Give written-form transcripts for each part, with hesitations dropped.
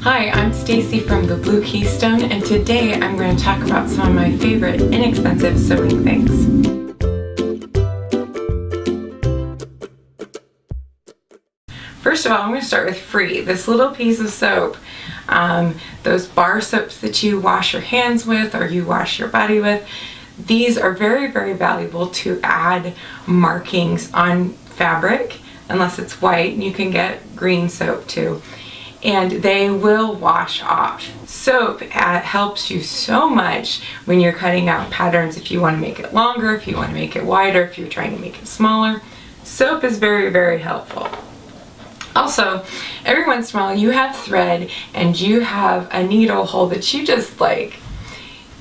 Hi, I'm Stacy from the Blue Keystone, and today I'm going to talk about some of my favorite inexpensive sewing things. First of all, I'm going to start with free. This little piece of soap, those bar soaps that you wash your hands with or you wash your body with, these are very, very valuable to add markings on fabric, unless it's white, and you can get green soap too. And they will wash off. Soap helps you so much when you're cutting out patterns. If you want to make it longer, if you want to make it wider, if you're trying to make it smaller, soap is very, very helpful. Also, every once in a while you have thread and you have a needle hole that you just like,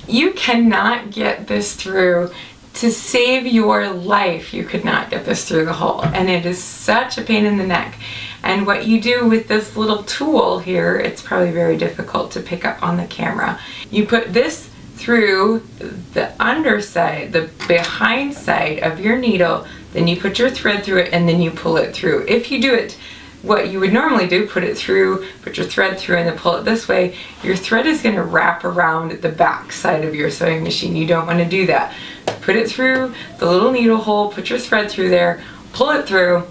you cannot get this through. To save your life, you could not get this through the hole, and it is such a pain in the neck. And what you do with this little tool here, it's probably very difficult to pick up on the camera. You put this through the underside, the behind side of your needle, then you put your thread through it, and then you pull it through. If you do it what you would normally do, put it through, put your thread through, and then pull it this way, your thread is going to wrap around the back side of your sewing machine. You don't want to do that. Put it through the little needle hole, put your thread through there, pull it through,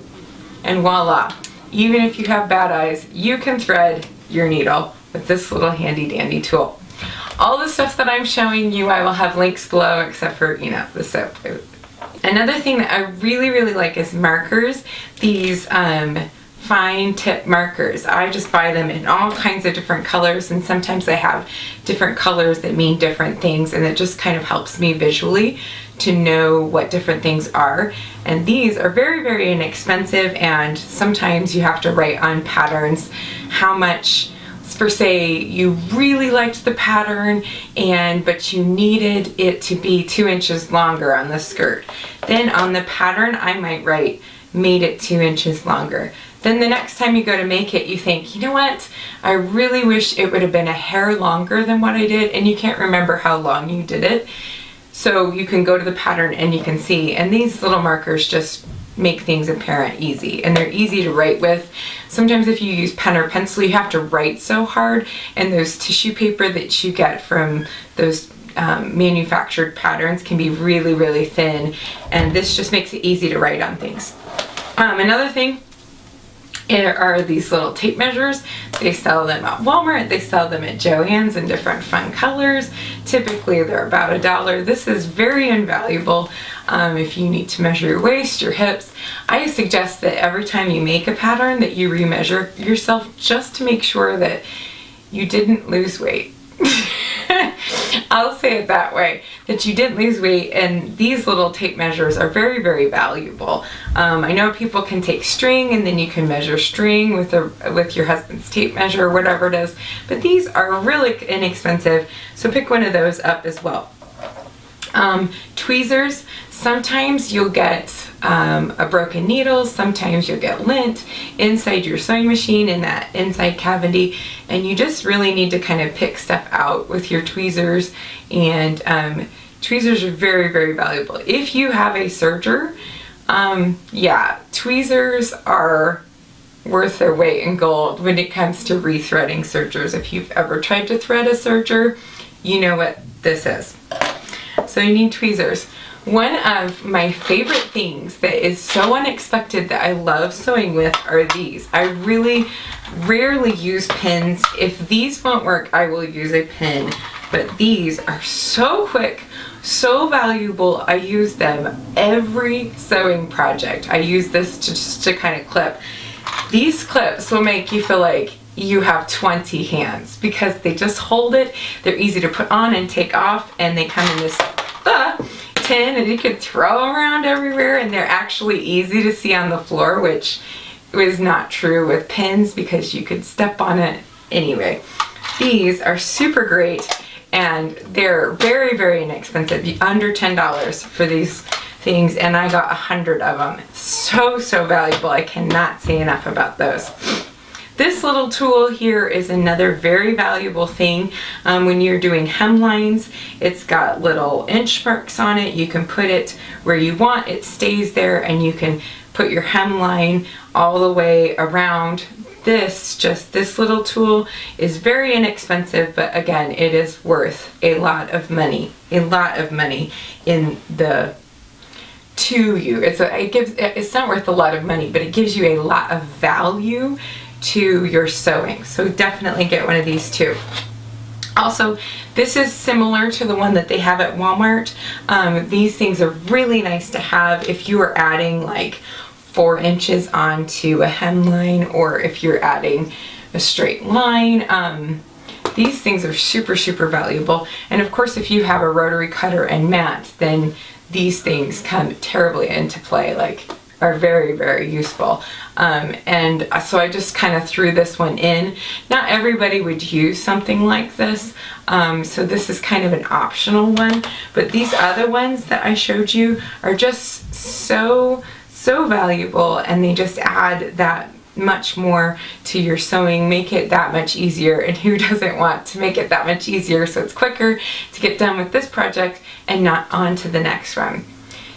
and voila. Even if you have bad eyes, you can thread your needle with this little handy dandy tool. All the stuff that I'm showing you, I will have links below, except for, the soap. Another thing that I really, really like is markers. These fine tip markers. I just buy them in all kinds of different colors, and sometimes they have different colors that mean different things, and it just kind of helps me visually to know what different things are. And these are very, very inexpensive, and sometimes you have to write on patterns how much, for say you really liked the pattern but you needed it to be 2 inches longer on the skirt. Then on the pattern I might write made it 2 inches longer. Then the next time you go to make it, you think, you know what, I really wish it would have been a hair longer than what I did, and you can't remember how long you did it. So you can go to the pattern and you can see, and these little markers just make things apparent easy, and they're easy to write with. Sometimes if you use pen or pencil, you have to write so hard, and those tissue paper that you get from those manufactured patterns can be really, really thin, and this just makes it easy to write on things. Another thing are these little tape measures. They sell them at Walmart, they sell them at Joann's in different fun colors. Typically they're about $1. This is very invaluable if you need to measure your waist, your hips. I suggest that every time you make a pattern that you remeasure yourself, just to make sure that you didn't lose weight. I'll say it that way, that you didn't lose weight, and these little tape measures are very, very valuable. I know people can take string and then you can measure string with your husband's tape measure or whatever it is, but these are really inexpensive, so pick one of those up as well. Tweezers, sometimes you'll get a broken needle, sometimes you'll get lint inside your sewing machine in that inside cavity, and you just really need to kind of pick stuff out with your tweezers. And tweezers are very, very valuable. If you have a serger, yeah, tweezers are worth their weight in gold when it comes to rethreading sergers. If you've ever tried to thread a serger, you know what this is. So you need tweezers. One of my favorite things that is so unexpected that I love sewing with are these. I really rarely use pins. If these won't work, I will use a pin. But these are so quick, so valuable. I use them every sewing project. I use this just to kind of clip. These clips will make you feel like you have 20 hands because they just hold it. They're easy to put on and take off, and they come in this tin, and you can throw them around everywhere, and they're actually easy to see on the floor, which was not true with pins because you could step on it. Anyway, these are super great, and they're very, very inexpensive, under $10 for these things, and I got 100 of them. So, so valuable. I cannot say enough about those. This little tool here is another very valuable thing when you're doing hemlines. It's got little inch marks on it. You can put it where you want. It stays there, and you can put your hemline all the way around this little tool is very inexpensive, but again, it is worth a lot of money to you. It's not worth a lot of money, but it gives you a lot of value to your sewing. So definitely get one of these too. Also, this is similar to the one that they have at Walmart. These things are really nice to have if you are adding like 4 inches onto a hemline, or if you're adding a straight line. These things are super, super valuable. And of course, if you have a rotary cutter and mat, then these things come terribly into play, like are very, very useful. And so I just kind of threw this one in. Not everybody would use something like this, so this is kind of an optional one, but these other ones that I showed you are just so valuable, and they just add that much more to your sewing, make it that much easier. And who doesn't want to make it that much easier so it's quicker to get done with this project and not on to the next one.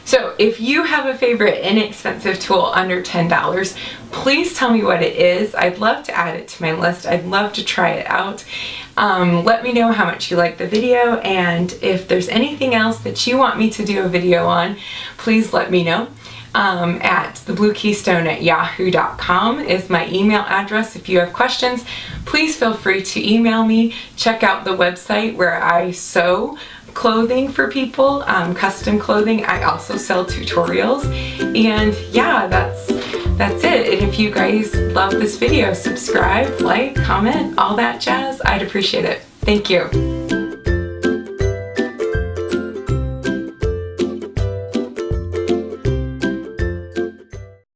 So if you have a favorite inexpensive tool under $10, please tell me what it is. I'd love to add it to my list. I'd love to try it out. Let me know how much you like the video, and if there's anything else that you want me to do a video on, please let me know. At thebluekeystone@yahoo.com is my email address. If you have questions, please feel free to email me. Check out the website where I sew clothing for people, custom clothing. I also sell tutorials, and yeah, that's it. And if you guys love this video, subscribe, like, comment, all that jazz. I'd appreciate it. Thank you.